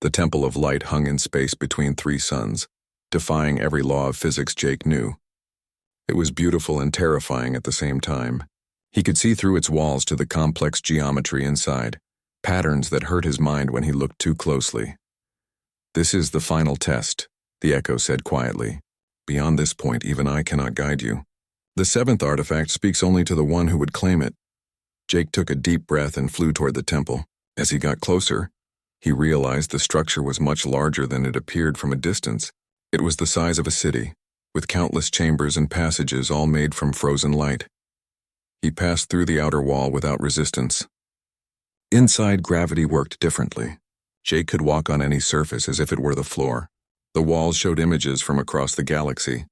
The Temple of Light hung in space between three suns, defying every law of physics Jake knew. It was beautiful and terrifying at the same time. He could see through its walls to the complex geometry inside, patterns that hurt his mind when he looked too closely. "This is the final test," the Echo said quietly. "Beyond this point, even I cannot guide you. The seventh artifact speaks only to the one who would claim it." Jake took a deep breath and flew toward the temple. As he got closer, he realized the structure was much larger than it appeared from a distance. It was the size of a city, with countless chambers and passages all made from frozen light. He passed through the outer wall without resistance. Inside, gravity worked differently. Jake could walk on any surface as if it were the floor. The walls showed images from across the galaxy.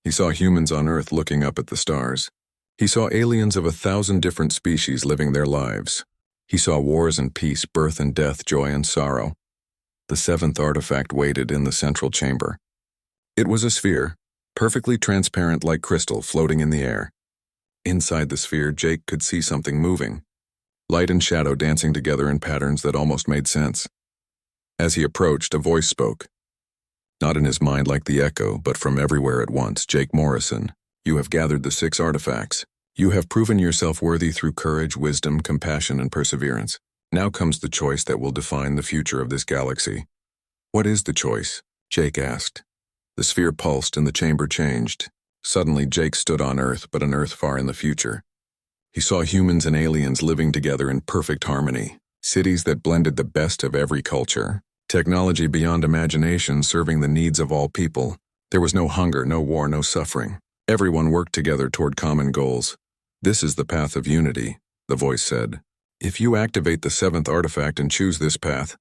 He saw humans on Earth looking up at the stars. He saw aliens of 1,000 different species living their lives. He saw wars and peace, birth and death, joy and sorrow. The seventh artifact waited in the central chamber. It was a sphere, perfectly transparent like crystal, floating in the air. Inside the sphere, Jake could see something moving, light and shadow dancing together in patterns that almost made sense. As he approached, a voice spoke. Not in his mind like the Echo, but from everywhere at once. "Jake Morrison, you have gathered the 6 artifacts. You have proven yourself worthy through courage, wisdom, compassion, and perseverance. Now comes the choice that will define the future of this galaxy." "What is the choice?" Jake asked. The sphere pulsed and the chamber changed. Suddenly, Jake stood on Earth, but an Earth far in the future. He saw humans and aliens living together in perfect harmony, cities that blended the best of every culture, technology beyond imagination serving the needs of all people. There was no hunger, no war, no suffering. Everyone worked together toward common goals. "This is the path of unity," the voice said. "If you activate the 7th artifact and choose this path,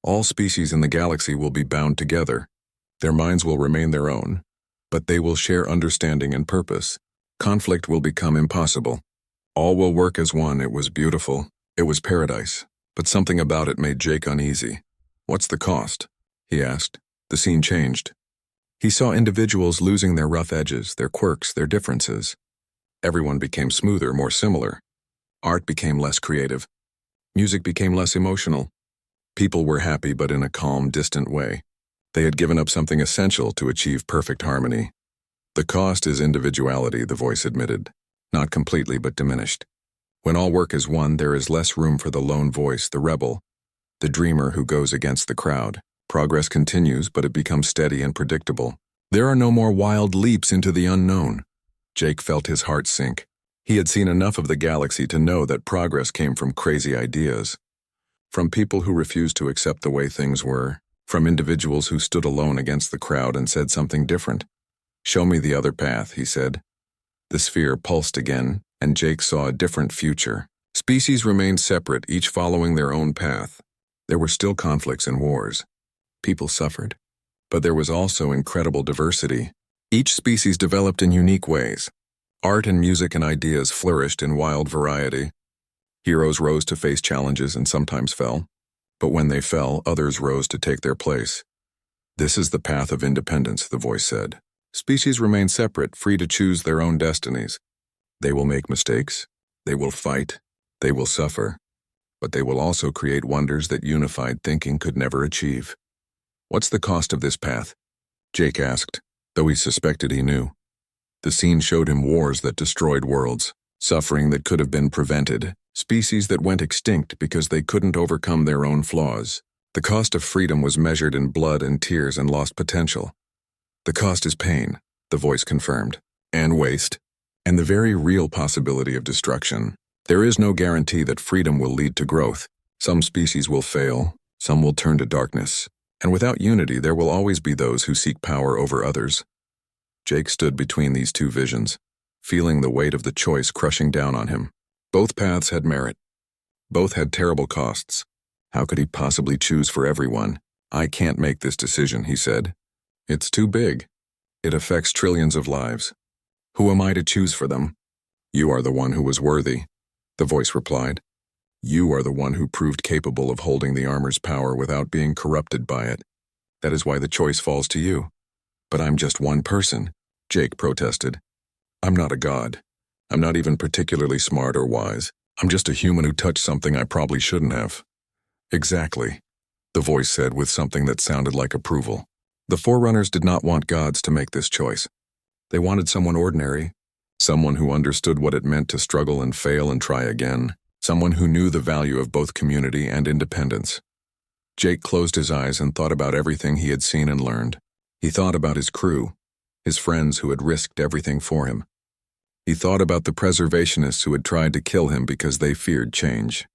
all species in the galaxy will be bound together. Their minds will remain their own, but they will share understanding and purpose. Conflict will become impossible. All will work as one." It was beautiful. It was paradise. But something about it made Jake uneasy. "What's the cost?" he asked. The scene changed. He saw individuals losing their rough edges, their quirks, their differences. Everyone became smoother, more similar. Art became less creative. Music became less emotional. People were happy, but in a calm, distant way. They had given up something essential to achieve perfect harmony. "The cost is individuality," the voice admitted. "Not completely, but diminished. When all work is one, there is less room for the lone voice, the rebel, the dreamer who goes against the crowd. Progress continues, but it becomes steady and predictable. There are no more wild leaps into the unknown." Jake felt his heart sink. He had seen enough of the galaxy to know that progress came from crazy ideas, from people who refused to accept the way things were, from individuals who stood alone against the crowd and said something different. "Show me the other path," he said. The sphere pulsed again, and Jake saw a different future. Species remained separate, each following their own path. There were still conflicts and wars. People suffered. But there was also incredible diversity. Each species developed in unique ways. Art and music and ideas flourished in wild variety. Heroes rose to face challenges and sometimes fell. But when they fell, others rose to take their place. "This is the path of independence," the voice said. Species remain separate, free to choose their own destinies. They will make mistakes. They will fight. They will suffer. But they will also create wonders that unified thinking could never achieve. "What's the cost of this path?" Jake asked, though he suspected he knew. The scene showed him wars that destroyed worlds, suffering that could have been prevented, species that went extinct because they couldn't overcome their own flaws. The cost of freedom was measured in blood and tears and lost potential. "The cost is pain," the voice confirmed, "and waste, and the very real possibility of destruction. There is no guarantee that freedom will lead to growth. Some species will fail, some will turn to darkness, and without unity there will always be those who seek power over others." Jake stood between these two visions, feeling the weight of the choice crushing down on him. Both paths had merit. Both had terrible costs. How could he possibly choose for everyone? "I can't make this decision," he said. "It's too big. It affects trillions of lives. Who am I to choose for them?" "You are the one who was worthy," the voice replied. "You are the one who proved capable of holding the armor's power without being corrupted by it. That is why the choice falls to you." "But I'm just one person," Jake protested. "I'm not a god. I'm not even particularly smart or wise. I'm just a human who touched something I probably shouldn't have." "Exactly." the voice said with something that sounded like approval. The Forerunners did not want gods to make this choice. They wanted someone ordinary, someone who understood what it meant to struggle and fail and try again, someone who knew the value of both community and independence. Jake closed his eyes and thought about everything he had seen and learned. He thought about his crew, his friends who had risked everything for him. He thought about the preservationists who had tried to kill him because they feared change.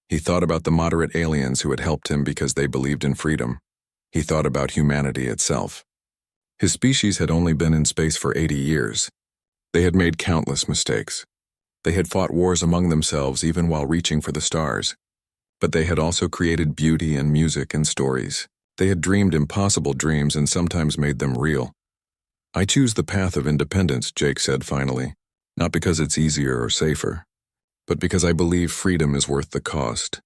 He thought about the moderate aliens who had helped him because they believed in freedom. He thought about humanity itself. His species had only been in space for 80 years. They had made countless mistakes. They had fought wars among themselves even while reaching for the stars. But they had also created beauty and music and stories. They had dreamed impossible dreams and sometimes made them real. I choose the path of independence, Jake said finally, not because it's easier or safer, but because I believe freedom is worth the cost.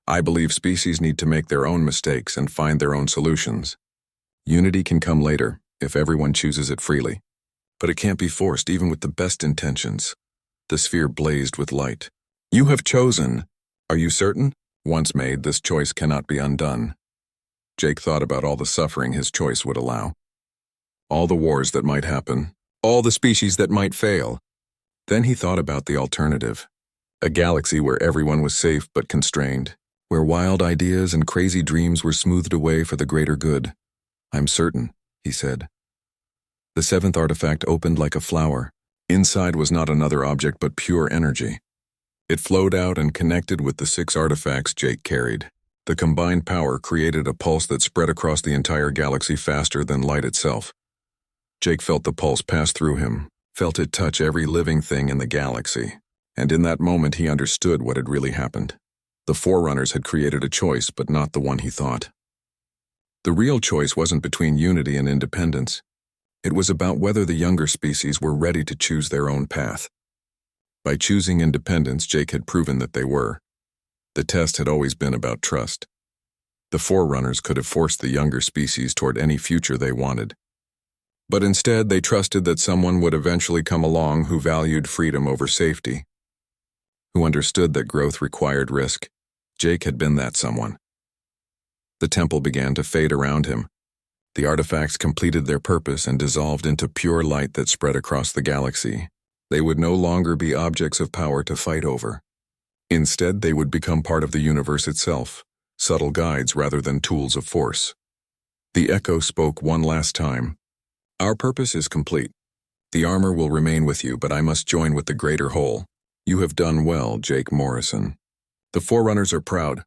I believe species need to make their own mistakes and find their own solutions. Unity can come later, if everyone chooses it freely. But it can't be forced even with the best intentions. The sphere blazed with light. You have chosen. Are you certain? Once made, this choice cannot be undone. Jake thought about all the suffering his choice would allow. All the wars that might happen. All the species that might fail. Then he thought about the alternative. A galaxy where everyone was safe but constrained, where wild ideas and crazy dreams were smoothed away for the greater good. I'm certain, he said. The seventh artifact opened like a flower. Inside was not another object but pure energy. It flowed out and connected with the 6 artifacts Jake carried. The combined power created a pulse that spread across the entire galaxy faster than light itself. Jake felt the pulse pass through him, felt it touch every living thing in the galaxy. And in that moment he understood what had really happened. The Forerunners had created a choice, but not the one he thought. The real choice wasn't between unity and independence. It was about whether the younger species were ready to choose their own path. By choosing independence, Jake had proven that they were. The test had always been about trust. The Forerunners could have forced the younger species toward any future they wanted. But instead, they trusted that someone would eventually come along who valued freedom over safety, who understood that growth required risk. Jake had been that someone. The temple began to fade around him. The artifacts completed their purpose and dissolved into pure light that spread across the galaxy. They would no longer be objects of power to fight over. Instead, they would become part of the universe itself, subtle guides rather than tools of force. The echo spoke one last time. Our purpose is complete. The armor will remain with you, but I must join with the greater whole. You have done well, Jake Morrison. The Forerunners are proud.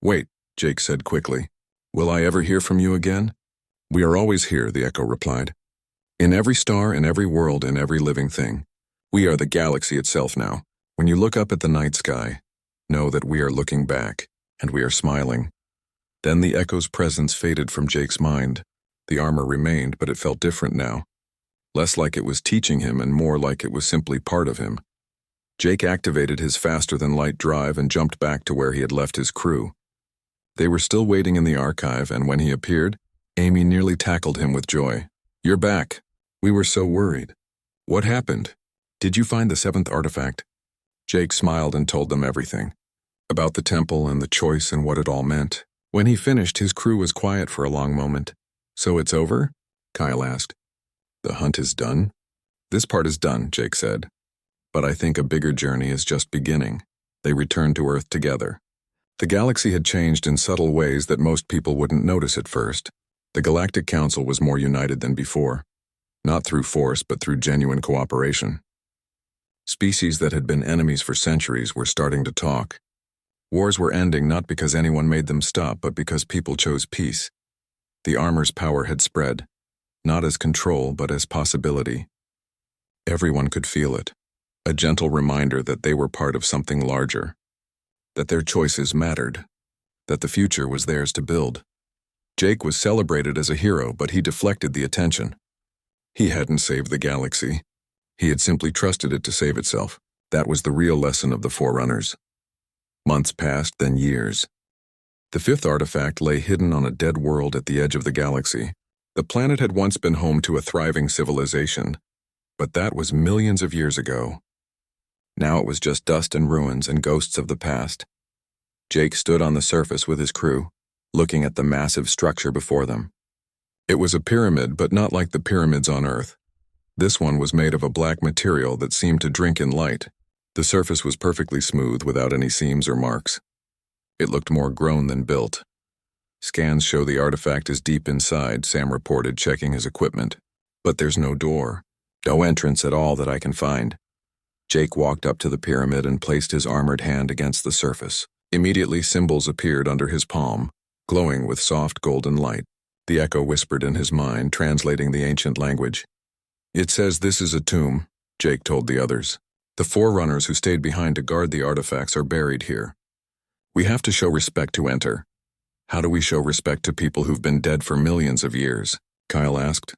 Wait, Jake said quickly. Will I ever hear from you again? We are always here, the echo replied. In every star, in every world, in every living thing. We are the galaxy itself now. When you look up at the night sky, know that we are looking back, and we are smiling. Then the echo's presence faded from Jake's mind. The armor remained, but it felt different now. Less like it was teaching him and more like it was simply part of him. Jake activated his faster-than-light drive and jumped back to where he had left his crew. They were still waiting in the archive, and when he appeared, Amy nearly tackled him with joy. You're back. We were so worried. What happened? Did you find the 7th artifact? Jake smiled and told them everything. About the temple and the choice and what it all meant. When he finished, his crew was quiet for a long moment. So it's over? Kyle asked. The hunt is done? This part is done, Jake said. But I think a bigger journey is just beginning. They returned to Earth together. The galaxy had changed in subtle ways that most people wouldn't notice at first. The Galactic Council was more united than before. Not through force, but through genuine cooperation. Species that had been enemies for centuries were starting to talk. Wars were ending not because anyone made them stop, but because people chose peace. The armor's power had spread, not as control, but as possibility. Everyone could feel it, a gentle reminder that they were part of something larger, that their choices mattered, that the future was theirs to build. Jake was celebrated as a hero, but he deflected the attention. He hadn't saved the galaxy. He had simply trusted it to save itself. That was the real lesson of the Forerunners. Months passed, then years. The 5th artifact lay hidden on a dead world at the edge of the galaxy. The planet had once been home to a thriving civilization, but that was millions of years ago. Now it was just dust and ruins and ghosts of the past. Jake stood on the surface with his crew. looking at the massive structure before them. It was a pyramid, but not like the pyramids on Earth. This one was made of a black material that seemed to drink in light. The surface was perfectly smooth without any seams or marks. It looked more grown than built. Scans show the artifact is deep inside, Sam reported, checking his equipment. But there's no door. No entrance at all that I can find. Jake walked up to the pyramid and placed his armored hand against the surface. Immediately, symbols appeared under his palm, glowing with soft golden light. The echo whispered in his mind, translating the ancient language. It says this is a tomb, Jake told the others. The forerunners who stayed behind to guard the artifacts are buried here. We have to show respect to enter. How do we show respect to people who've been dead for millions of years? Kyle asked.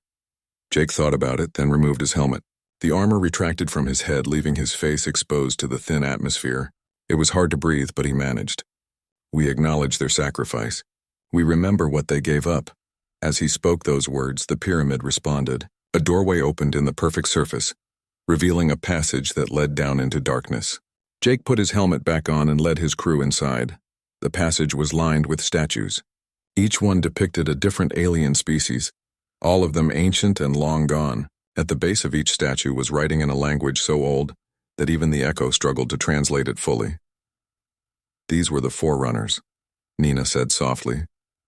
Jake thought about it, then removed his helmet. The armor retracted from his head, leaving his face exposed to the thin atmosphere. It was hard to breathe, but he managed. We acknowledge their sacrifice. We remember what they gave up. As he spoke those words, the pyramid responded. A doorway opened in the perfect surface, revealing a passage that led down into darkness. Jake put his helmet back on and led his crew inside. The passage was lined with statues. Each one depicted a different alien species, all of them ancient and long gone. At the base of each statue was writing in a language so old that even the echo struggled to translate it fully. These were the forerunners, Nina said softly,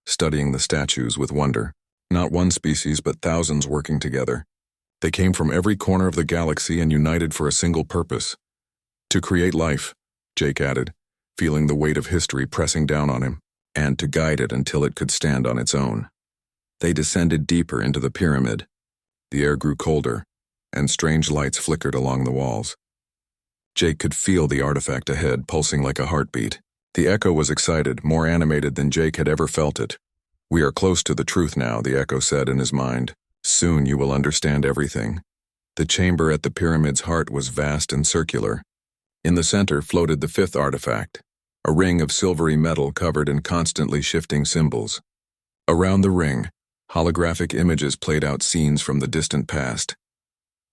studying the statues with wonder. Not one species, but thousands working together. They came from every corner of the galaxy and united for a single purpose. To create life, Jake added, feeling the weight of history pressing down on him, and to guide it until it could stand on its own. They descended deeper into the pyramid. The air grew colder, and strange lights flickered along the walls. Jake could feel the artifact ahead, pulsing like a heartbeat. The echo was excited, more animated than Jake had ever felt it. We are close to the truth now, the echo said in his mind. Soon you will understand everything. The chamber at the pyramid's heart was vast and circular. In the center floated the fifth artifact, a ring of silvery metal covered in constantly shifting symbols. Around the ring, holographic images played out scenes from the distant past.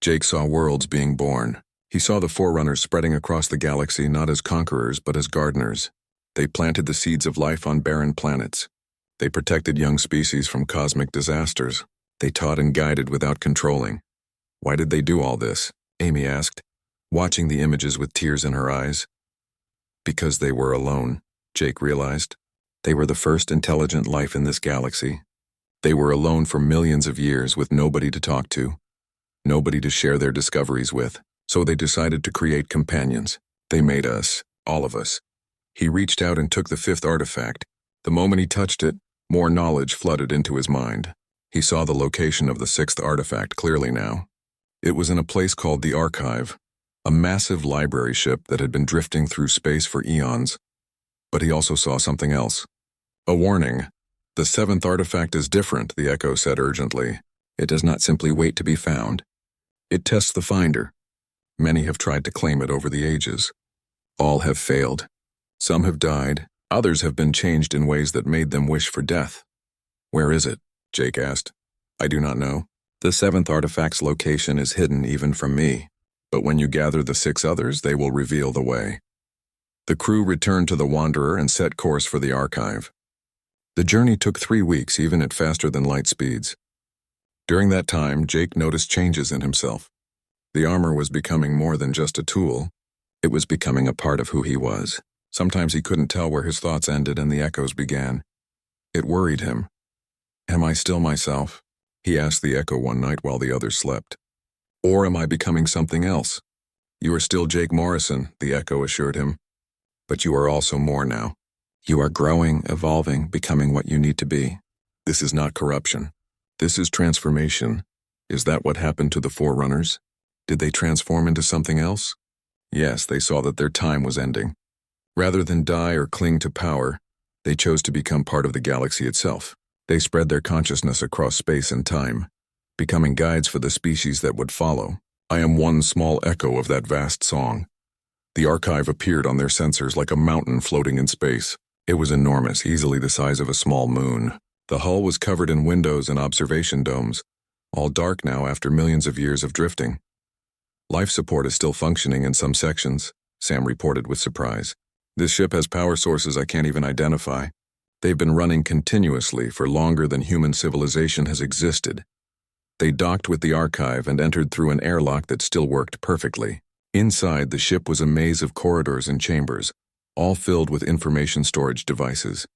Jake saw worlds being born. He saw the forerunners spreading across the galaxy not as conquerors but as gardeners. They planted the seeds of life on barren planets. They protected young species from cosmic disasters. They taught and guided without controlling. Why did they do all this? Amy asked, watching the images with tears in her eyes. Because they were alone, Jake realized. They were the first intelligent life in this galaxy. They were alone for millions of years with nobody to talk to, nobody to share their discoveries with, so they decided to create companions. They made us, all of us. He reached out and took the fifth artifact. The moment he touched it, more knowledge flooded into his mind. He saw the location of the sixth artifact clearly now. It was in a place called the Archive, a massive library ship that had been drifting through space for eons. But he also saw something else. A warning. The seventh artifact is different, the echo said urgently. It does not simply wait to be found. It tests the finder. Many have tried to claim it over the ages. All have failed. Some have died. Others have been changed in ways that made them wish for death. Where is it? Jake asked. I do not know. The seventh artifact's location is hidden even from me. But when you gather the 6 others, they will reveal the way. The crew returned to the Wanderer and set course for the Archive. The journey took 3 weeks, even at faster than light speeds. During that time, Jake noticed changes in himself. The armor was becoming more than just a tool. It was becoming a part of who he was. Sometimes he couldn't tell where his thoughts ended and the echoes began. It worried him. Am I still myself? He asked the echo one night while the others slept. Or am I becoming something else? You are still Jake Morrison, the echo assured him. But you are also more now. You are growing, evolving, becoming what you need to be. This is not corruption. This is transformation. Is that what happened to the Forerunners? Did they transform into something else? Yes, they saw that their time was ending. Rather than die or cling to power, they chose to become part of the galaxy itself. They spread their consciousness across space and time, becoming guides for the species that would follow. I am one small echo of that vast song. The Archive appeared on their sensors like a mountain floating in space. It was enormous, easily the size of a small moon. The hull was covered in windows and observation domes, all dark now after millions of years of drifting. Life support is still functioning in some sections, Sam reported with surprise. This ship has power sources I can't even identify. They've been running continuously for longer than human civilization has existed. They docked with the archive and entered through an airlock that still worked perfectly. Inside, the ship was a maze of corridors and chambers, all filled with information storage devices.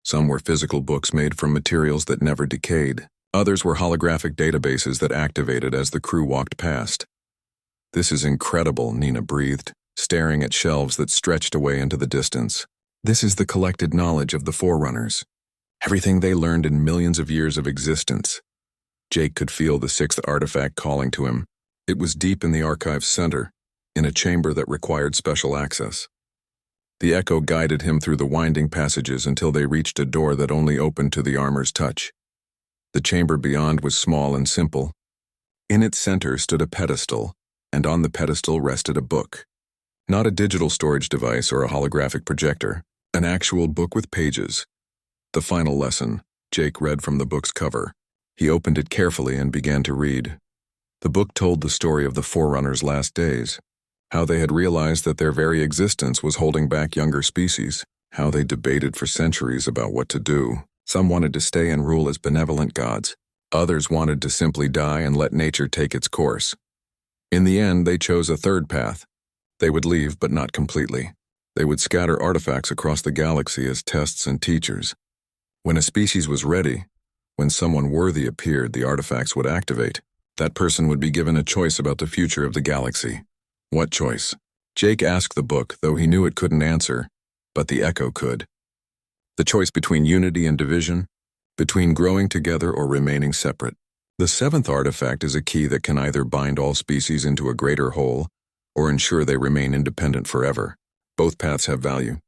Some were physical books made from materials that never decayed. Others were holographic databases that activated as the crew walked past. "This is incredible," Nina breathed, staring at shelves that stretched away into the distance. "This is the collected knowledge of the Forerunners. Everything they learned in millions of years of existence." Jake could feel the sixth artifact calling to him. It was deep in the archive's center, in a chamber that required special access. The echo guided him through the winding passages until they reached a door that only opened to the armor's touch. The chamber beyond was small and simple. In its center stood a pedestal, and on the pedestal rested a book. Not a digital storage device or a holographic projector, an actual book with pages. The final lesson, Jake read from the book's cover. He opened it carefully and began to read. The book told the story of the Forerunners' last days, how they had realized that their very existence was holding back younger species, how they debated for centuries about what to do. Some wanted to stay and rule as benevolent gods. Others wanted to simply die and let nature take its course. In the end, they chose a third path. They would leave, but not completely. They would scatter artifacts across the galaxy as tests and teachers. When a species was ready, when someone worthy appeared, the artifacts would activate. That person would be given a choice about the future of the galaxy. What choice? Jake asked the book, though he knew it couldn't answer, but the echo could. The choice between unity and division, between growing together or remaining separate. The seventh artifact is a key that can either bind all species into a greater whole or ensure they remain independent forever. Both paths have value.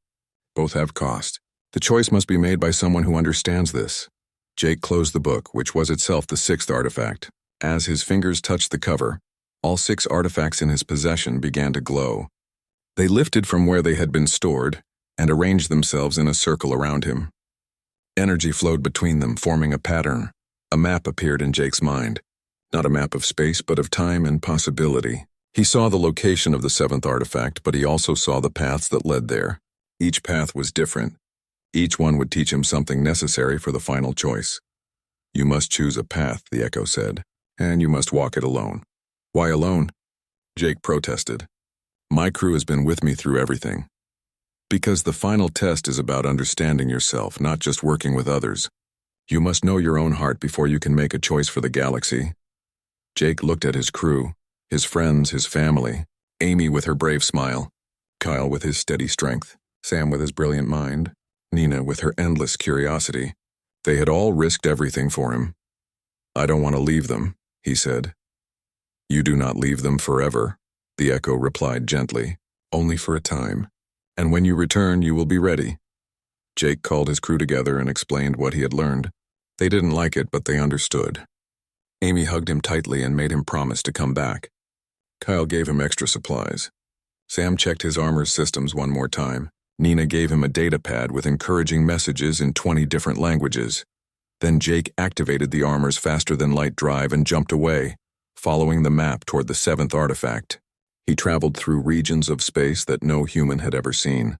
Both have cost. The choice must be made by someone who understands this. Jake closed the book, which was itself the sixth artifact. As his fingers touched the cover, all 6 artifacts in his possession began to glow. They lifted from where they had been stored and arranged themselves in a circle around him. Energy flowed between them, forming a pattern. A map appeared in Jake's mind. Not a map of space, but of time and possibility. He saw the location of the 7th artifact, but he also saw the paths that led there. Each path was different. Each one would teach him something necessary for the final choice. "You must choose a path," the echo said, "and you must walk it alone." "Why alone?" Jake protested. "My crew has been with me through everything." "Because the final test is about understanding yourself, not just working with others. You must know your own heart before you can make a choice for the galaxy." Jake looked at his crew, his friends, his family, Amy with her brave smile, Kyle with his steady strength, Sam with his brilliant mind, Nina with her endless curiosity. They had all risked everything for him. "I don't want to leave them," he said. "You do not leave them forever," the echo replied gently, "only for a time. And when you return, you will be ready." Jake called his crew together and explained what he had learned. They didn't like it, but they understood. Amy hugged him tightly and made him promise to come back. Kyle gave him extra supplies. Sam checked his armor's systems one more time. Nina gave him a data pad with encouraging messages in 20 different languages. Then Jake activated the armor's faster-than-light drive and jumped away, following the map toward the 7th artifact. He traveled through regions of space that no human had ever seen.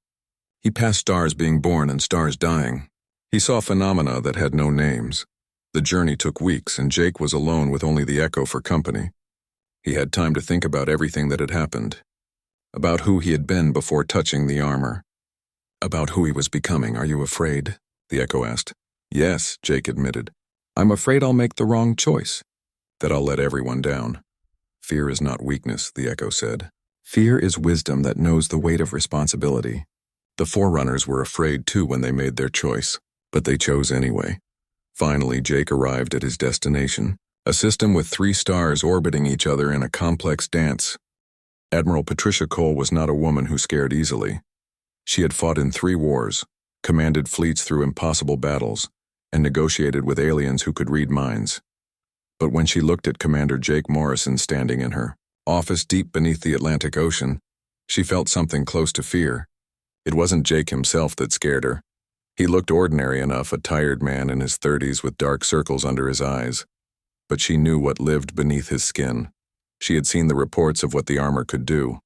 He passed stars being born and stars dying. He saw phenomena that had no names. The journey took weeks, and Jake was alone with only the echo for company. He had time to think about everything that had happened, about who he had been before touching the armor, about who he was becoming. "Are you afraid?" the echo asked. "Yes," Jake admitted. "I'm afraid I'll make the wrong choice, that I'll let everyone down." "Fear is not weakness," the echo said. "Fear is wisdom that knows the weight of responsibility." The Forerunners were afraid too when they made their choice, but they chose anyway. Finally, Jake arrived at his destination, a system with 3 stars orbiting each other in a complex dance. Admiral Patricia Cole was not a woman who scared easily. She had fought in 3 wars, commanded fleets through impossible battles, and negotiated with aliens who could read minds. But when she looked at Commander Jake Morrison standing in her office deep beneath the Atlantic Ocean, she felt something close to fear. It wasn't Jake himself that scared her. He looked ordinary enough, a tired man in his 30s with dark circles under his eyes. But she knew what lived beneath his skin. She had seen the reports of what the armor could do.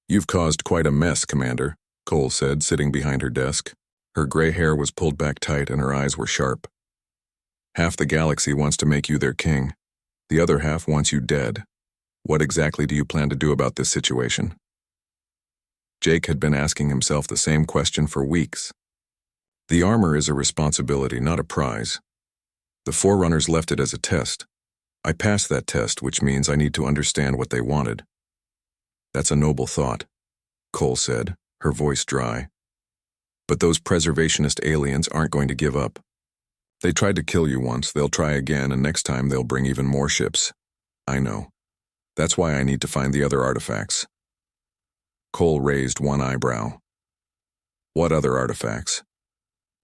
"You've caused quite a mess, Commander," Cole said, sitting behind her desk. Her gray hair was pulled back tight and her eyes were sharp. Half the galaxy wants to make you their king. The other half wants you dead. What exactly do you plan to do about this situation? Jake had been asking himself the same question for weeks. The armor is a responsibility, not a prize. The Forerunners left it as a test. I passed that test, which means I need to understand what they wanted. That's a noble thought, Cole said, her voice dry. But those preservationist aliens aren't going to give up. They tried to kill you once, they'll try again, and next time they'll bring even more ships. I know. That's why I need to find the other artifacts. Cole raised one eyebrow. What other artifacts?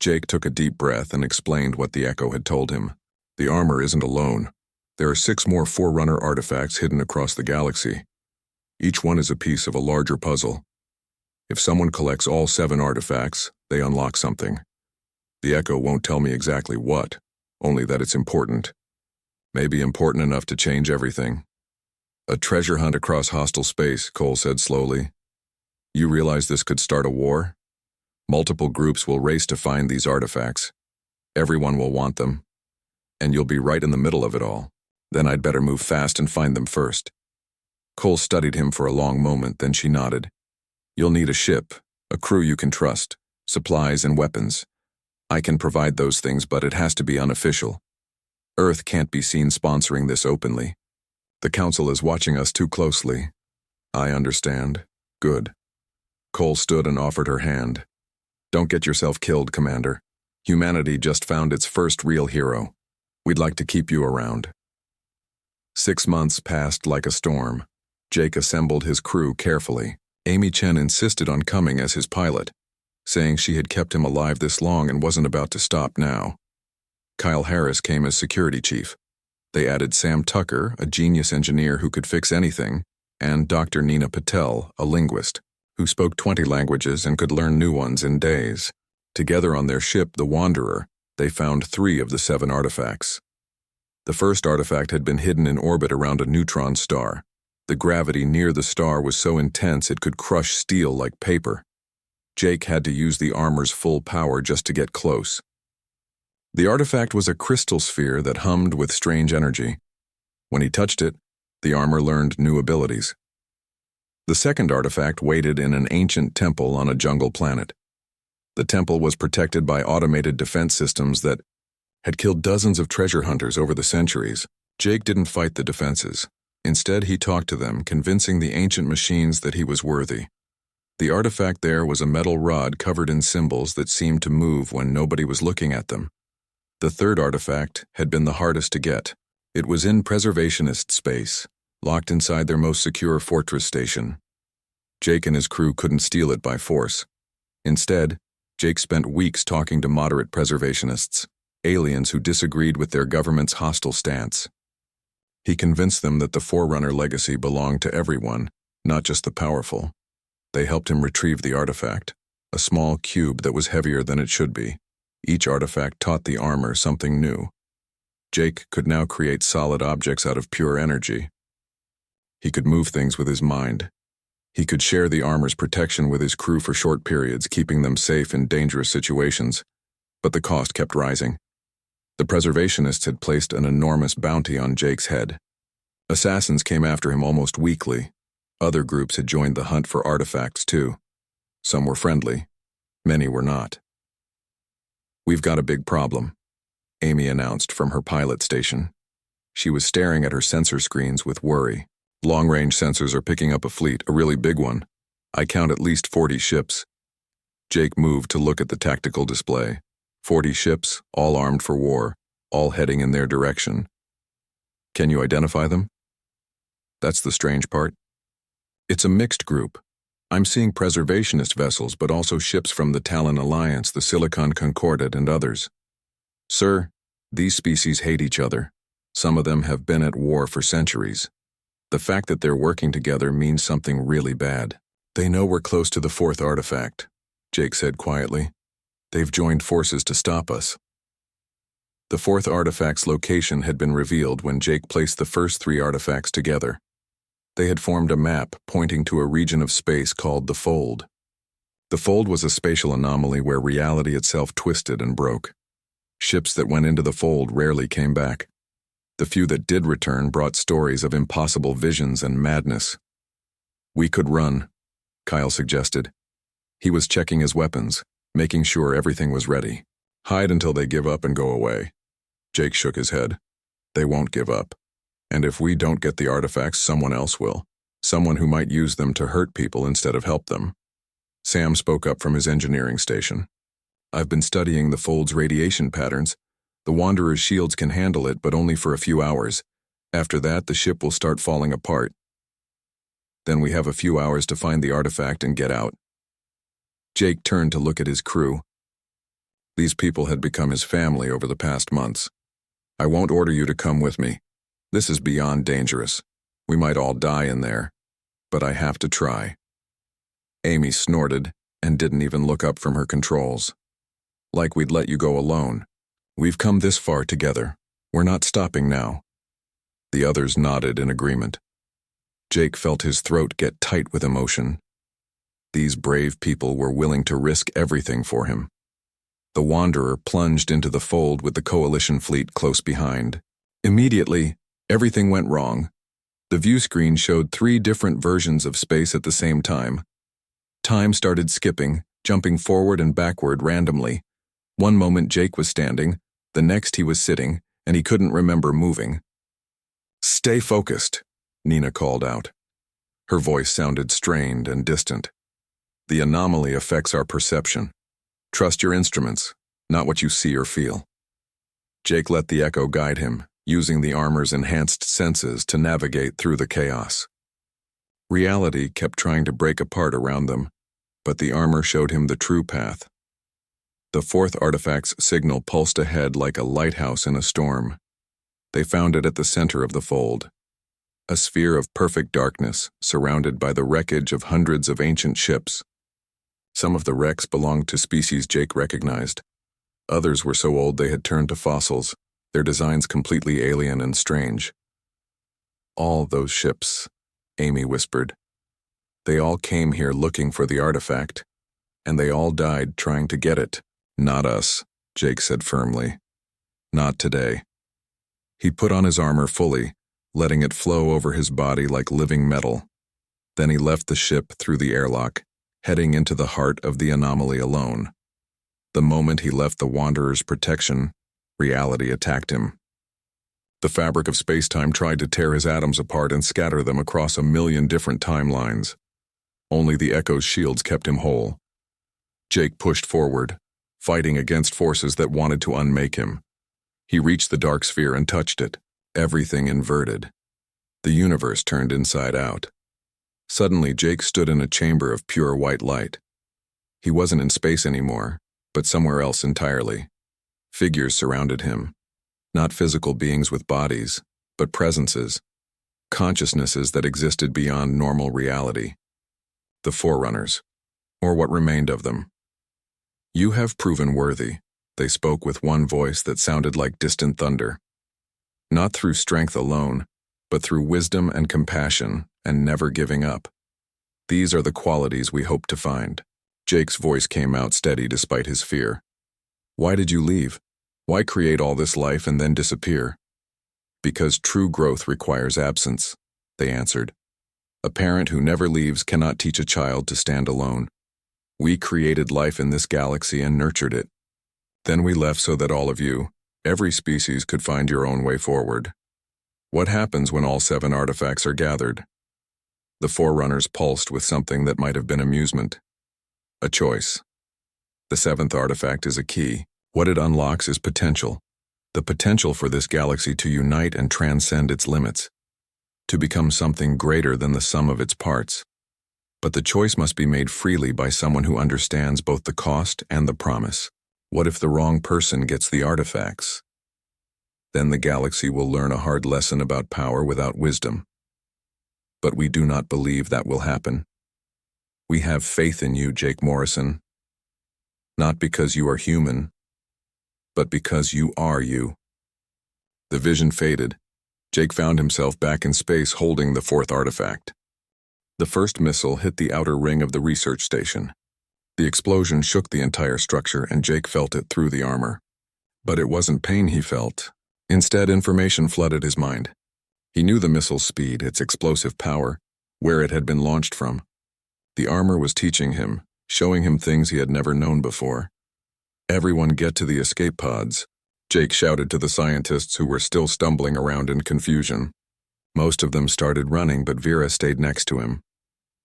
Jake took a deep breath and explained what the Echo had told him. The armor isn't alone. There are 6 more Forerunner artifacts hidden across the galaxy. Each one is a piece of a larger puzzle. If someone collects all 7 artifacts, they unlock something. The Echo won't tell me exactly what, only that it's important. Maybe important enough to change everything. A treasure hunt across hostile space, Cole said slowly. You realize this could start a war? Multiple groups will race to find these artifacts. Everyone will want them. And you'll be right in the middle of it all. Then I'd better move fast and find them first. Cole studied him for a long moment, then she nodded. You'll need a ship, a crew you can trust, supplies and weapons. I can provide those things, but it has to be unofficial. Earth can't be seen sponsoring this openly. The Council is watching us too closely. I understand. Good. Cole stood and offered her hand. Don't get yourself killed, Commander. Humanity just found its first real hero. We'd like to keep you around. 6 months passed like a storm. Jake assembled his crew carefully. Amy Chen insisted on coming as his pilot, saying she had kept him alive this long and wasn't about to stop now. Kyle Harris came as security chief. They added Sam Tucker, a genius engineer who could fix anything, and Dr. Nina Patel, a linguist, who spoke 20 languages and could learn new ones in days. Together on their ship, the Wanderer, they found 3 of the 7 artifacts. The first artifact had been hidden in orbit around a neutron star. The gravity near the star was so intense it could crush steel like paper. Jake had to use the armor's full power just to get close. The artifact was a crystal sphere that hummed with strange energy. When he touched it, the armor learned new abilities. The second artifact waited in an ancient temple on a jungle planet. The temple was protected by automated defense systems that had killed dozens of treasure hunters over the centuries. Jake didn't fight the defenses. Instead, he talked to them, convincing the ancient machines that he was worthy. The artifact there was a metal rod covered in symbols that seemed to move when nobody was looking at them. The third artifact had been the hardest to get. It was in preservationist space, locked inside their most secure fortress station. Jake and his crew couldn't steal it by force. Instead, Jake spent weeks talking to moderate preservationists, aliens who disagreed with their government's hostile stance. He convinced them that the Forerunner legacy belonged to everyone, not just the powerful. They helped him retrieve the artifact, a small cube that was heavier than it should be. Each artifact taught the armor something new. Jake could now create solid objects out of pure energy. He could move things with his mind. He could share the armor's protection with his crew for short periods, keeping them safe in dangerous situations. But the cost kept rising. The preservationists had placed an enormous bounty on Jake's head. Assassins came after him almost weekly. Other groups had joined the hunt for artifacts too. Some were friendly. Many were not. We've got a big problem, Amy announced from her pilot station. She was staring at her sensor screens with worry. Long-range sensors are picking up a fleet, a really big one. I count at least 40 ships. Jake moved to look at the tactical display. 40 ships, all armed for war, all heading in their direction. Can you identify them? That's the strange part. It's a mixed group. I'm seeing preservationist vessels, but also ships from the Talon Alliance, the Silicon Concordat, and others. Sir, these species hate each other. Some of them have been at war for centuries. The fact that they're working together means something really bad. They know we're close to the 4th artifact, Jake said quietly. They've joined forces to stop us. The 4th artifact's location had been revealed when Jake placed the first 3 artifacts together. They had formed a map pointing to a region of space called the Fold. The fold was a spatial anomaly where reality itself twisted and broke. Ships that went into the fold rarely came back. The few that did return brought stories of impossible visions and madness. "We could run," Kyle suggested. He was checking his weapons, making sure everything was ready. "Hide until they give up and go away." Jake shook his head. "They won't give up. And if we don't get the artifacts, someone else will. Someone who might use them to hurt people instead of help them." Sam spoke up from his engineering station. "I've been studying the fold's radiation patterns. The Wanderer's shields can handle it, but only for a few hours. After that, the ship will start falling apart. Then we have a few hours to find the artifact and get out." Jake turned to look at his crew. These people had become his family over the past months. "I won't order you to come with me. This is beyond dangerous. We might all die in there. But I have to try." Amy snorted and didn't even look up from her controls. "Like we'd let you go alone. We've come this far together. We're not stopping now." The others nodded in agreement. Jake felt his throat get tight with emotion. These brave people were willing to risk everything for him. The Wanderer plunged into the fold with the Coalition fleet close behind. Immediately, everything went wrong. The view screen showed 3 different versions of space at the same time. Time started skipping, jumping forward and backward randomly. One moment Jake was standing, the next he was sitting, and he couldn't remember moving. "Stay focused," Nina called out. Her voice sounded strained and distant. "The anomaly affects our perception. Trust your instruments, not what you see or feel." Jake let the echo guide him, using the armor's enhanced senses to navigate through the chaos. Reality kept trying to break apart around them, but the armor showed him the true path. The 4th artifact's signal pulsed ahead like a lighthouse in a storm. They found it at the center of the fold, a sphere of perfect darkness surrounded by the wreckage of hundreds of ancient ships. Some of the wrecks belonged to species Jake recognized. Others were so old they had turned to fossils, their designs completely alien and strange. "All those ships," Amy whispered. "They all came here looking for the artifact, and they all died trying to get it." "Not us," Jake said firmly. "Not today." He put on his armor fully, letting it flow over his body like living metal. Then he left the ship through the airlock, heading into the heart of the anomaly alone. The moment he left the Wanderer's protection, reality attacked him. The fabric of space-time tried to tear his atoms apart and scatter them across 1,000,000 different timelines. Only the Echo's shields kept him whole. Jake pushed forward, fighting against forces that wanted to unmake him. He reached the dark sphere and touched it, everything inverted. The universe turned inside out. Suddenly, Jake stood in a chamber of pure white light. He wasn't in space anymore, but somewhere else entirely. Figures surrounded him. Not physical beings with bodies, but presences. Consciousnesses that existed beyond normal reality. The Forerunners, or what remained of them. "You have proven worthy," they spoke with one voice that sounded like distant thunder. "Not through strength alone, but through wisdom and compassion and never giving up. These are the qualities we hope to find." Jake's voice came out steady despite his fear. "Why did you leave? Why create all this life and then disappear?" "Because true growth requires absence," they answered. "A parent who never leaves cannot teach a child to stand alone. We created life in this galaxy and nurtured it. Then we left so that all of you, every species, could find your own way forward. What happens when all 7 artifacts are gathered?" The Forerunners pulsed with something that might have been amusement. "A choice. The 7th artifact is a key. What it unlocks is potential. The potential for this galaxy to unite and transcend its limits. To become something greater than the sum of its parts. But the choice must be made freely by someone who understands both the cost and the promise. What if the wrong person gets the artifacts? Then the galaxy will learn a hard lesson about power without wisdom. But we do not believe that will happen. We have faith in you, Jake Morrison. Not because you are human, but because you are you." The vision faded. Jake found himself back in space holding the 4th artifact. The first missile hit the outer ring of the research station. The explosion shook the entire structure and Jake felt it through the armor. But it wasn't pain he felt. Instead, information flooded his mind. He knew the missile's speed, its explosive power, where it had been launched from. The armor was teaching him, showing him things he had never known before. "Everyone get to the escape pods," Jake shouted to the scientists who were still stumbling around in confusion. Most of them started running, but Vera stayed next to him.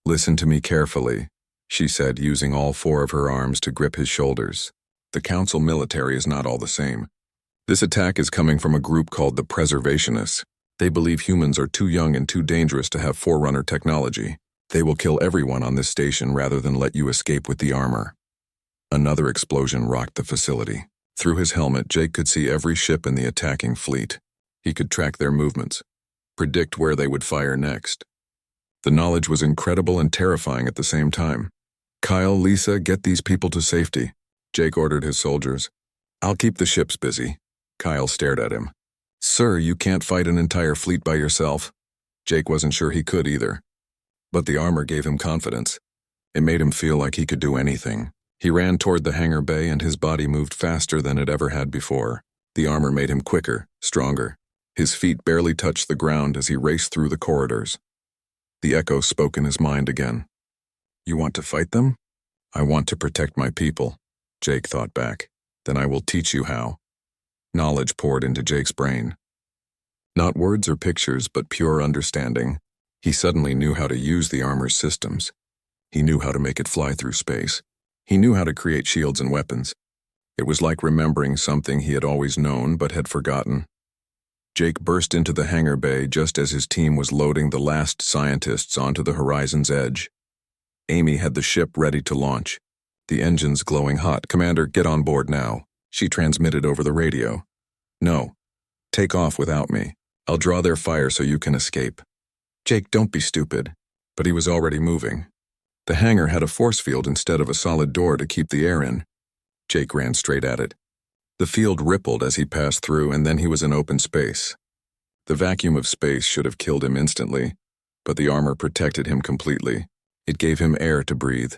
"Listen to me carefully," she said, using all 4 of her arms to grip his shoulders. "The Council military is not all the same. This attack is coming from a group called the Preservationists. They believe humans are too young and too dangerous to have Forerunner technology. They will kill everyone on this station rather than let you escape with the armor." Another explosion rocked the facility. Through his helmet, Jake could see every ship in the attacking fleet. He could track their movements, predict where they would fire next. The knowledge was incredible and terrifying at the same time. "Kyle, Lisa, get these people to safety," Jake ordered his soldiers. "I'll keep the ships busy." Kyle stared at him. "Sir, you can't fight an entire fleet by yourself." Jake wasn't sure he could either. But the armor gave him confidence. It made him feel like he could do anything. He ran toward the hangar bay and his body moved faster than it ever had before. The armor made him quicker, stronger. His feet barely touched the ground as he raced through the corridors. The echo spoke in his mind again. "You want to fight them?" "I want to protect my people," Jake thought back. "Then I will teach you how." Knowledge poured into Jake's brain. Not words or pictures, but pure understanding. He suddenly knew how to use the armor's systems. He knew how to make it fly through space. He knew how to create shields and weapons. It was like remembering something he had always known but had forgotten. Jake burst into the hangar bay just as his team was loading the last scientists onto the horizon's edge. Amy had the ship ready to launch. The engines glowing hot. "Commander, get on board now," she transmitted over the radio. "No. Take off without me. I'll draw their fire so you can escape." "Jake, don't be stupid." But he was already moving. The hangar had a force field instead of a solid door to keep the air in. Jake ran straight at it. The field rippled as he passed through, and then he was in open space. The vacuum of space should have killed him instantly, but the armor protected him completely. It gave him air to breathe,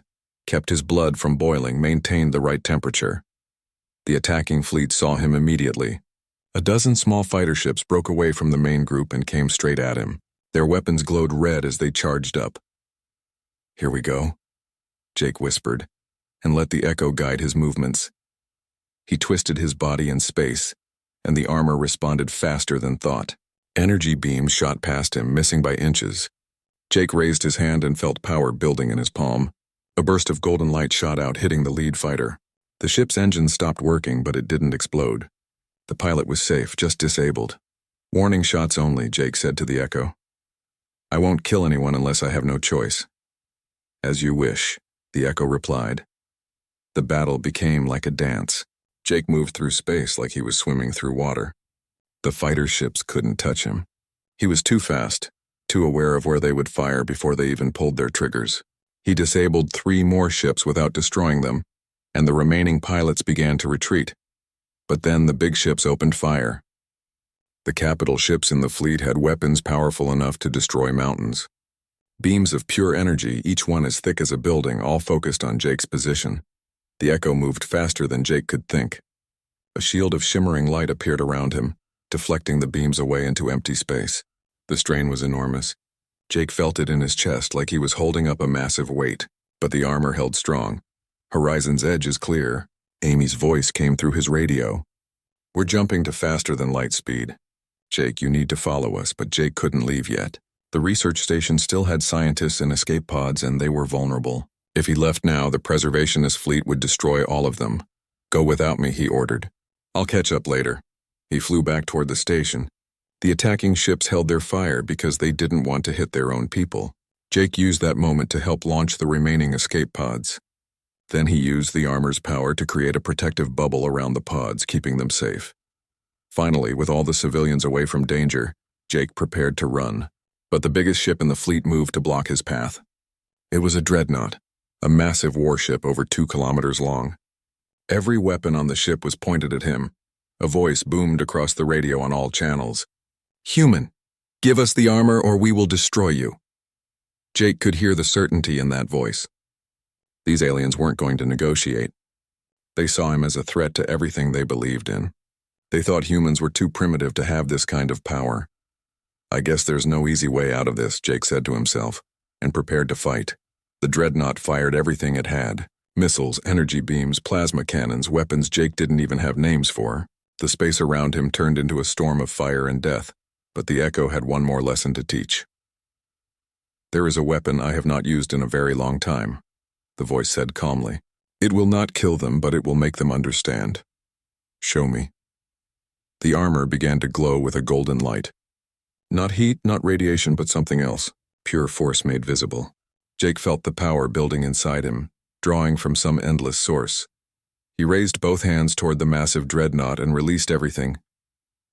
kept his blood from boiling, maintained the right temperature. The attacking fleet saw him immediately. A dozen small fighter ships broke away from the main group and came straight at him. Their weapons glowed red as they charged up. "Here we go," Jake whispered, and let the echo guide his movements. He twisted his body in space, and the armor responded faster than thought. Energy beams shot past him, missing by inches. Jake raised his hand and felt power building in his palm. A burst of golden light shot out, hitting the lead fighter. The ship's engine stopped working, but it didn't explode. The pilot was safe, just disabled. "Warning shots only," Jake said to the echo. "I won't kill anyone unless I have no choice." "As you wish," the echo replied. The battle became like a dance. Jake moved through space like he was swimming through water. The fighter ships couldn't touch him. He was too fast, too aware of where they would fire before they even pulled their triggers. He disabled 3 more ships without destroying them, and the remaining pilots began to retreat. But then the big ships opened fire. The capital ships in the fleet had weapons powerful enough to destroy mountains. Beams of pure energy, each one as thick as a building, all focused on Jake's position. The echo moved faster than Jake could think. A shield of shimmering light appeared around him, deflecting the beams away into empty space. The strain was enormous. Jake felt it in his chest like he was holding up a massive weight, but the armor held strong. "Horizon's edge is clear." Amy's voice came through his radio. "We're jumping to faster than light speed. Jake, you need to follow us," but Jake couldn't leave yet. The research station still had scientists in escape pods, and they were vulnerable. If he left now, the preservationist fleet would destroy all of them. "Go without me," he ordered. "I'll catch up later." He flew back toward the station. The attacking ships held their fire because they didn't want to hit their own people. Jake used that moment to help launch the remaining escape pods. Then he used the armor's power to create a protective bubble around the pods, keeping them safe. Finally, with all the civilians away from danger, Jake prepared to run. But the biggest ship in the fleet moved to block his path. It was a dreadnought, a massive warship over 2 kilometers long. Every weapon on the ship was pointed at him. A voice boomed across the radio on all channels. "Human, give us the armor or we will destroy you." Jake could hear the certainty in that voice. These aliens weren't going to negotiate. They saw him as a threat to everything they believed in. They thought humans were too primitive to have this kind of power. I guess there's no easy way out of this, Jake said to himself, and prepared to fight. The dreadnought fired everything it had. Missiles, energy beams, plasma cannons, weapons Jake didn't even have names for. The space around him turned into a storm of fire and death, but the Echo had one more lesson to teach. There is a weapon I have not used in a very long time, the voice said calmly. It will not kill them, but it will make them understand. Show me. The armor began to glow with a golden light. Not heat, not radiation, but something else. Pure force made visible. Jake felt the power building inside him, drawing from some endless source. He raised both hands toward the massive dreadnought and released everything.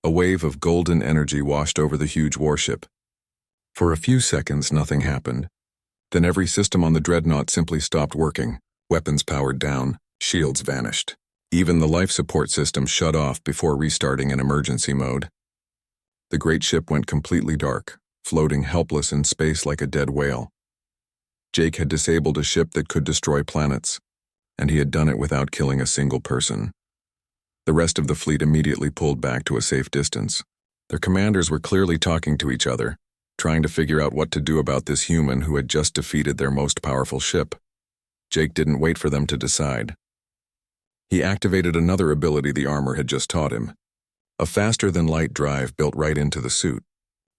A wave of golden energy washed over the huge warship. For a few seconds, nothing happened. Then every system on the dreadnought simply stopped working. Weapons powered down, shields vanished. Even the life support system shut off before restarting in emergency mode. The great ship went completely dark, floating helpless in space like a dead whale. Jake had disabled a ship that could destroy planets, and he had done it without killing a single person. The rest of the fleet immediately pulled back to a safe distance. Their commanders were clearly talking to each other, trying to figure out what to do about this human who had just defeated their most powerful ship. Jake didn't wait for them to decide. He activated another ability the armor had just taught him. A faster-than-light drive built right into the suit.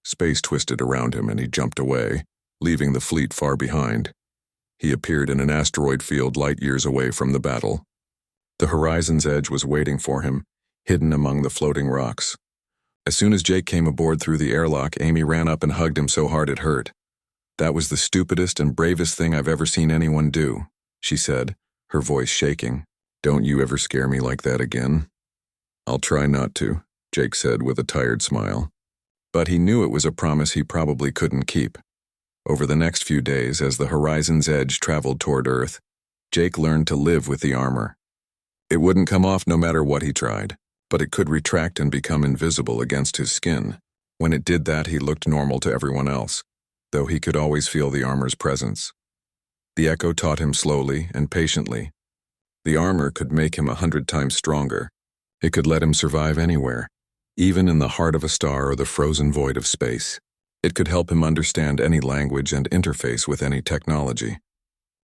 Space twisted around him and he jumped away, leaving the fleet far behind. He appeared in an asteroid field light years away from the battle. The horizon's edge was waiting for him, hidden among the floating rocks. As soon as Jake came aboard through the airlock, Amy ran up and hugged him so hard it hurt. That was the stupidest and bravest thing I've ever seen anyone do, she said, her voice shaking. Don't you ever scare me like that again? I'll try not to, Jake said with a tired smile. But he knew it was a promise he probably couldn't keep. Over the next few days, as the horizon's edge traveled toward Earth, Jake learned to live with the armor. It wouldn't come off no matter what he tried, but it could retract and become invisible against his skin. When it did that, he looked normal to everyone else, though he could always feel the armor's presence. The Echo taught him slowly and patiently. The armor could make him 100 times stronger. It could let him survive anywhere, even in the heart of a star or the frozen void of space. It could help him understand any language and interface with any technology.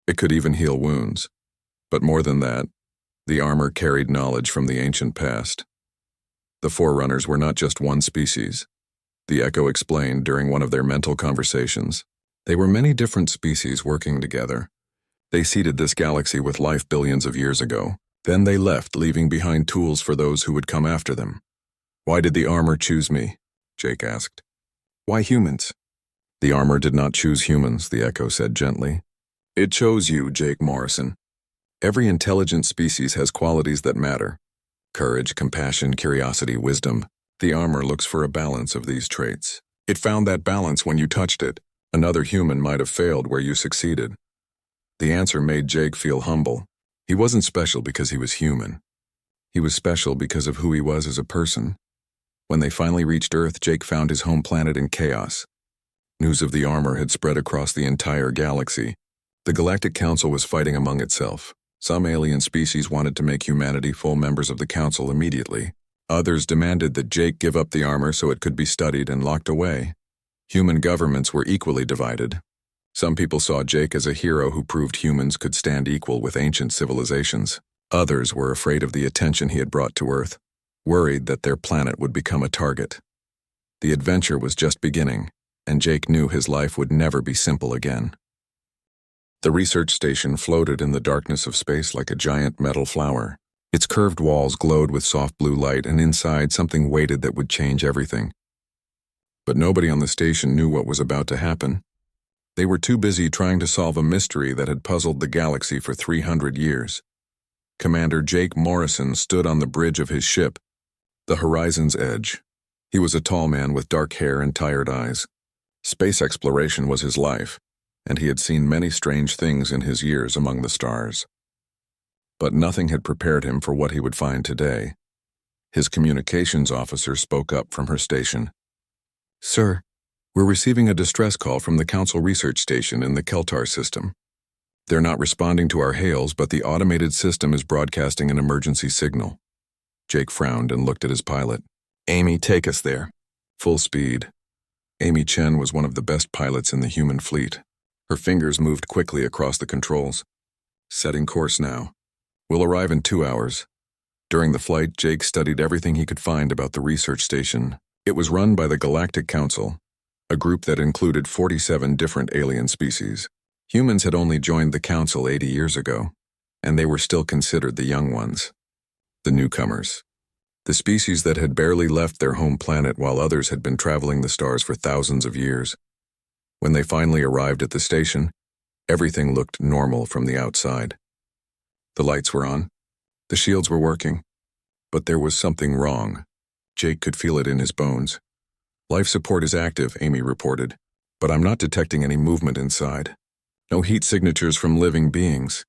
It could even heal wounds. But more than that, the armor carried knowledge from the ancient past. The Forerunners were not just one species. The Echo explained during one of their mental conversations. They were many different species working together. They seeded this galaxy with life billions of years ago. Then they left, leaving behind tools for those who would come after them. Why did the armor choose me? Jake asked. Why humans? The armor did not choose humans, the Echo said gently. It chose you, Jake Morrison. Every intelligent species has qualities that matter. Courage, compassion, curiosity, wisdom. The armor looks for a balance of these traits. It found that balance when you touched it. Another human might have failed where you succeeded. The answer made Jake feel humble. He wasn't special because he was human. He was special because of who he was as a person. When they finally reached Earth, Jake found his home planet in chaos. News of the armor had spread across the entire galaxy. The Galactic Council was fighting among itself. Some alien species wanted to make humanity full members of the Council immediately. Others demanded that Jake give up the armor so it could be studied and locked away. Human governments were equally divided. Some people saw Jake as a hero who proved humans could stand equal with ancient civilizations. Others were afraid of the attention he had brought to Earth, worried that their planet would become a target. The adventure was just beginning, and Jake knew his life would never be simple again. The research station floated in the darkness of space like a giant metal flower. Its curved walls glowed with soft blue light, and inside something waited that would change everything. But nobody on the station knew what was about to happen. They were too busy trying to solve a mystery that had puzzled the galaxy for 300 years. Commander Jake Morrison stood on the bridge of his ship, the horizon's edge. He was a tall man with dark hair and tired eyes. Space exploration was his life, and he had seen many strange things in his years among the stars. But nothing had prepared him for what he would find today. His communications officer spoke up from her station. Sir, we're receiving a distress call from the Council research station in the Keltar system. They're not responding to our hails, but the automated system is broadcasting an emergency signal. Jake frowned and looked at his pilot. Amy, take us there. Full speed. Amy Chen was one of the best pilots in the human fleet. Her fingers moved quickly across the controls. Setting course now. We'll arrive in 2 hours. During the flight, Jake studied everything he could find about the research station. It was run by the Galactic Council, a group that included 47 different alien species. Humans had only joined the council 80 years ago, and they were still considered the young ones, the newcomers. The species that had barely left their home planet while others had been traveling the stars for thousands of years. When they finally arrived at the station, everything looked normal from the outside. The lights were on, the shields were working, but there was something wrong. Jake could feel it in his bones. Life support is active, Amy reported, but I'm not detecting any movement inside. No heat signatures from living beings.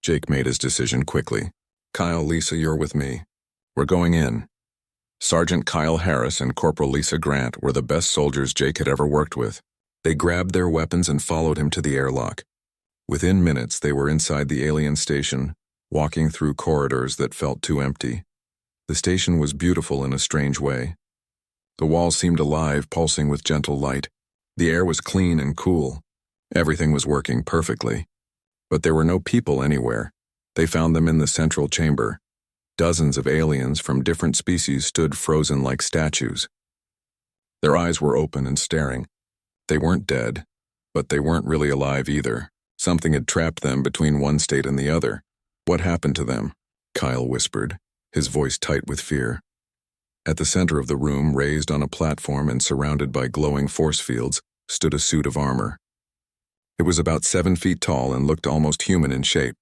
Jake made his decision quickly. Kyle, Lisa, you're with me. We're going in. Sergeant Kyle Harris and Corporal Lisa Grant were the best soldiers Jake had ever worked with. They grabbed their weapons and followed him to the airlock. Within minutes, they were inside the alien station, walking through corridors that felt too empty. The station was beautiful in a strange way. The walls seemed alive, pulsing with gentle light. The air was clean and cool. Everything was working perfectly. But there were no people anywhere. They found them in the central chamber. Dozens of aliens from different species stood frozen like statues. Their eyes were open and staring. They weren't dead, but they weren't really alive either. Something had trapped them between one state and the other. What happened to them? Kyle whispered, his voice tight with fear. At the center of the room, raised on a platform and surrounded by glowing force fields, stood a suit of armor. It was about 7 feet tall and looked almost human in shape.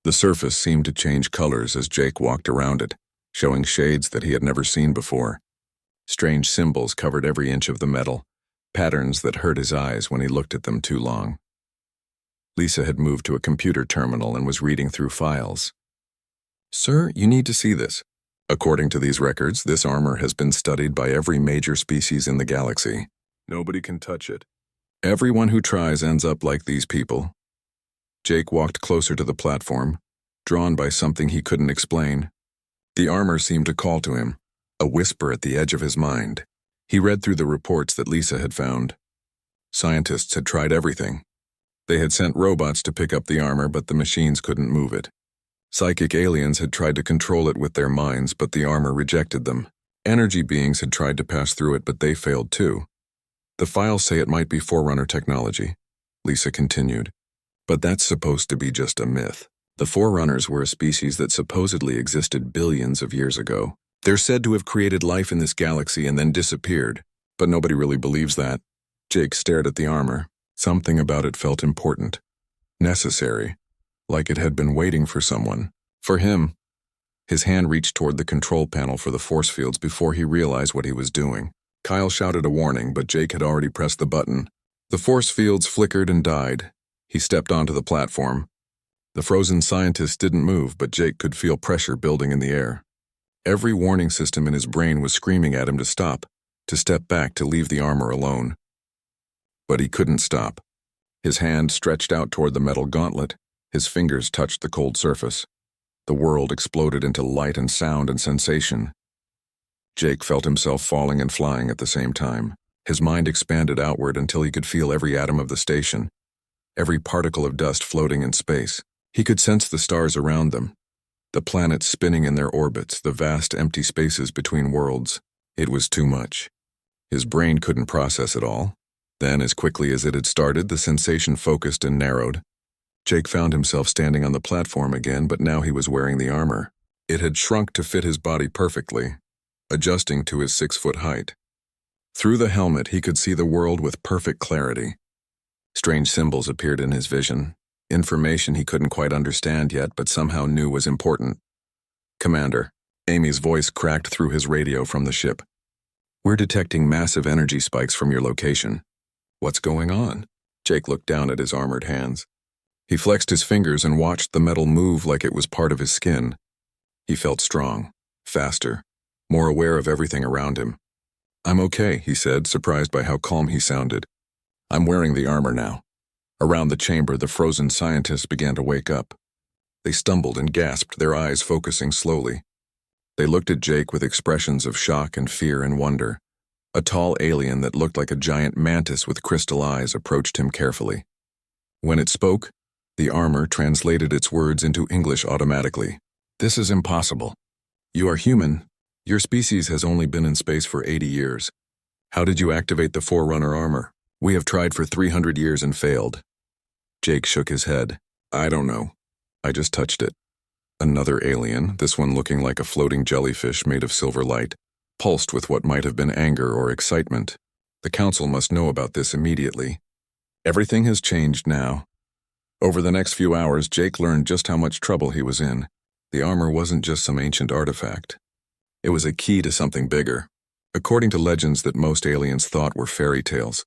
The surface seemed to change colors as Jake walked around it, showing shades that he had never seen before. Strange symbols covered every inch of the metal, patterns that hurt his eyes when he looked at them too long. Lisa had moved to a computer terminal and was reading through files. Sir, you need to see this. According to these records, this armor has been studied by every major species in the galaxy. Nobody can touch it. Everyone who tries ends up like these people. Jake walked closer to the platform, drawn by something he couldn't explain. The armor seemed to call to him, a whisper at the edge of his mind. He read through the reports that Lisa had found. Scientists had tried everything. They had sent robots to pick up the armor, but the machines couldn't move it. Psychic aliens had tried to control it with their minds, but the armor rejected them. Energy beings had tried to pass through it, but they failed too. The files say it might be Forerunner technology, Lisa continued. But that's supposed to be just a myth. The Forerunners were a species that supposedly existed billions of years ago. They're said to have created life in this galaxy and then disappeared, but nobody really believes that. Jake stared at the armor. Something about it felt important, necessary, like it had been waiting for someone. For him. His hand reached toward the control panel for the force fields before he realized what he was doing. Kyle shouted a warning, but Jake had already pressed the button. The force fields flickered and died. He stepped onto the platform. The frozen scientist didn't move, but Jake could feel pressure building in the air. Every warning system in his brain was screaming at him to stop, to step back, to leave the armor alone. But he couldn't stop. His hand stretched out toward the metal gauntlet. His fingers touched the cold surface. The world exploded into light and sound and sensation. Jake felt himself falling and flying at the same time. His mind expanded outward until he could feel every atom of the station, every particle of dust floating in space. He could sense the stars around them, the planets spinning in their orbits, the vast empty spaces between worlds. It was too much. His brain couldn't process it all. Then, as quickly as it had started, the sensation focused and narrowed. Jake found himself standing on the platform again, but now he was wearing the armor. It had shrunk to fit his body perfectly, adjusting to his 6-foot height. Through the helmet, he could see the world with perfect clarity. Strange symbols appeared in his vision, information he couldn't quite understand yet, but somehow knew was important. Commander, Amy's voice cracked through his radio from the ship. We're detecting massive energy spikes from your location. What's going on? Jake looked down at his armored hands. He flexed his fingers and watched the metal move like it was part of his skin. He felt strong, faster, more aware of everything around him. I'm okay, he said, surprised by how calm he sounded. I'm wearing the armor now. Around the chamber, the frozen scientists began to wake up. They stumbled and gasped, their eyes focusing slowly. They looked at Jake with expressions of shock and fear and wonder. A tall alien that looked like a giant mantis with crystal eyes approached him carefully. When it spoke, the armor translated its words into English automatically. "This is impossible. You are human. Your species has only been in space for 80 years. How did you activate the Forerunner armor? We have tried for 300 years and failed." Jake shook his head. "I don't know. I just touched it." Another alien, this one looking like a floating jellyfish made of silver light, pulsed with what might have been anger or excitement. The council must know about this immediately. Everything has changed now. Over the next few hours, Jake learned just how much trouble he was in. The armor wasn't just some ancient artifact. It was a key to something bigger. According to legends that most aliens thought were fairy tales,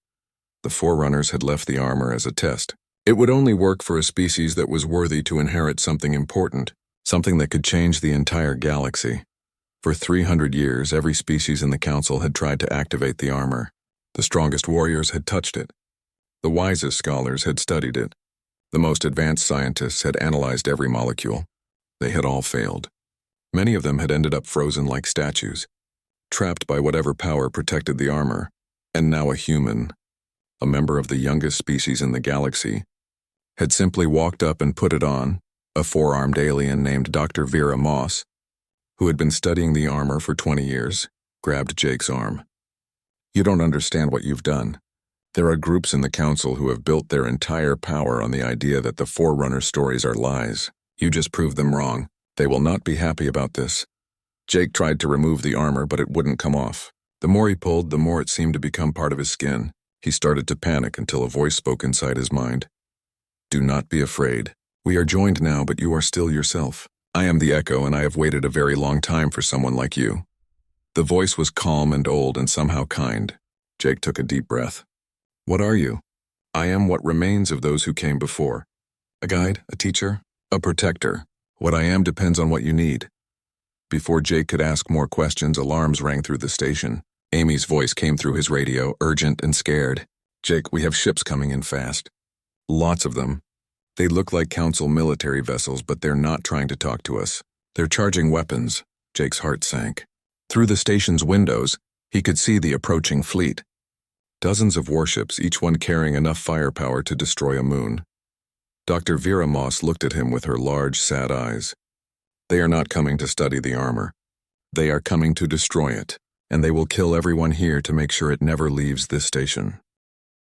the Forerunners had left the armor as a test. It would only work for a species that was worthy to inherit something important, something that could change the entire galaxy. For 300 years, every species in the council had tried to activate the armor. The strongest warriors had touched it. The wisest scholars had studied it. The most advanced scientists had analyzed every molecule. They had all failed. Many of them had ended up frozen like statues, trapped by whatever power protected the armor. And now a human, a member of the youngest species in the galaxy, had simply walked up and put it on, a four-armed alien named Dr. Vera Moss, who had been studying the armor for 20 years, grabbed Jake's arm. "You don't understand what you've done. There are groups in the council who have built their entire power on the idea that the Forerunner stories are lies. You just proved them wrong. They will not be happy about this." Jake tried to remove the armor, but it wouldn't come off. The more he pulled, the more it seemed to become part of his skin. He started to panic until a voice spoke inside his mind. "Do not be afraid. We are joined now, but you are still yourself. I am the Echo, and I have waited a very long time for someone like you." The voice was calm and old and somehow kind. Jake took a deep breath. "What are you?" "I am what remains of those who came before. A guide, a teacher, a protector. What I am depends on what you need." Before Jake could ask more questions, alarms rang through the station. Amy's voice came through his radio, urgent and scared. "Jake, we have ships coming in fast. Lots of them. They look like council military vessels, but they're not trying to talk to us. They're charging weapons." Jake's heart sank. Through the station's windows, he could see the approaching fleet. Dozens of warships, each one carrying enough firepower to destroy a moon. Dr. Vera Moss looked at him with her large, sad eyes. "They are not coming to study the armor. They are coming to destroy it, and they will kill everyone here to make sure it never leaves this station."